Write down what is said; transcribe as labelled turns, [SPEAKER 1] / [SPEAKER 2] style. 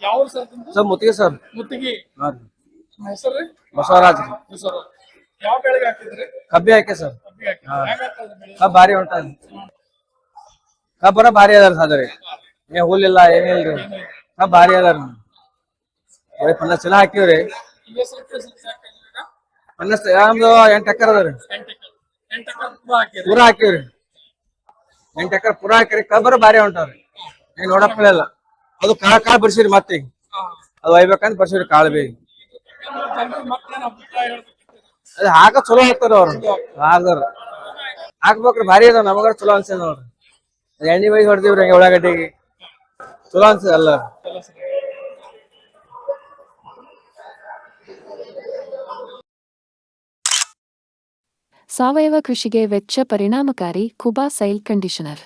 [SPEAKER 1] ಯಾವ ಸರ್ ನಿಮ್ದು?
[SPEAKER 2] ಸರ್ ಮುತ್ತಿಗೆ ಸರ್.
[SPEAKER 1] ಮುತ್ತಿಗೆ.
[SPEAKER 2] ಹಾಂ ರೀ.
[SPEAKER 1] ನಿಮ್ಮ ಹೆಸರು ರೀ?
[SPEAKER 2] ಬಸವರಾಜ್ ರೀ.
[SPEAKER 1] ಸರ್ ಯಾವ ಬೆಳೆಗೆ ಹಾಕಿದ್ರಿ?
[SPEAKER 2] ಕಬ್ಬಿ ಹಾಕಿ ಸರ್.
[SPEAKER 1] ಕಬ್ಬಿಗೆ ಹಾಕಿದ್ರಿ. ಹೆಂಗ್ ಆಗ್ತದೆ ಬೆಳೆ?
[SPEAKER 2] ಕಬ್ಬ್ ಭಾರಿ ಹೊಂಟದ. ಕಬ್ಬರ ಭಾರಿ ಅದಾರ ಸಾದ್ರಿ. ಏ ಹುಲ್ಲಿಲ್ಲ ಏನಿಲ್ರಿ. ಕಬ್ಬ್ ಭಾರಿ ಅದಾರ. 50 ಚೀಲ ಹಾಕಿವ್ರಿ.
[SPEAKER 1] ಈಗ ಎಷ್ಟು ಹಾಕಿದ್ರಿ?
[SPEAKER 2] 50 ನಮ್ದು 8 ಎಕರೆ ಅದಾರಿ.
[SPEAKER 1] 8 ಎಕರೆ ಪೂರ ಹಾಕಿದ್ರಿ.
[SPEAKER 2] ಪೂರಾ ಹಾಕಿವ್ರಿ. 8 ಎಕರೆ ಪೂರಾ ಹಾಕಿರಿ. ಕಬ್ಬರ ಭಾರಿ ಹೊಂಟವ್ರಿ. ಏನ್ ನೋಡಪ್ಪಿಲ್ಲ. ಅದು ಕಾಳ ಬರ್ಸಿರಿ ಮತ್ತೆ ಈಗ. ಅದು ಒಯ್ಬೇಕಂತ ಬರ್ಸಿರಿ ಕಾಳು ಬಿ.
[SPEAKER 1] ಜನರಿಗೆ ಮತ್ತೇನು ಅಭಿಪ್ರಾಯ ಹೇಳ್ಬೇಕಿತ್ತು?
[SPEAKER 2] ಅದು ಹಾಕ ಚಲೋ ಹಾಕ್ತಾರ ಅವ್ರು. ಹಾಕ್ದಾರ ಹಾಕ್ಬೇಕ್ರಿ. ಭಾರಿ ಅದಾವ. ನಮಗಾರ ಚಲೋ ಅನ್ಸದ ನೋಡ್ರಿ. ಎಣ್ಣೆ ಬೈ ಹೊಡೆದಿವ್ರಿ ಉಳ್ಳಾಗಡ್ಡಿಗೆ. ಚಲೋ ಅನ್ಸದ ಎಲ್ಲ.
[SPEAKER 3] ಸಾವಯವ ಕೃಷಿಗೆ ವೆಚ್ಚ ಪರಿಣಾಮಕಾರಿ ಕುಬಾ ಸೈಲ್ ಕಂಡೀಷನರ್.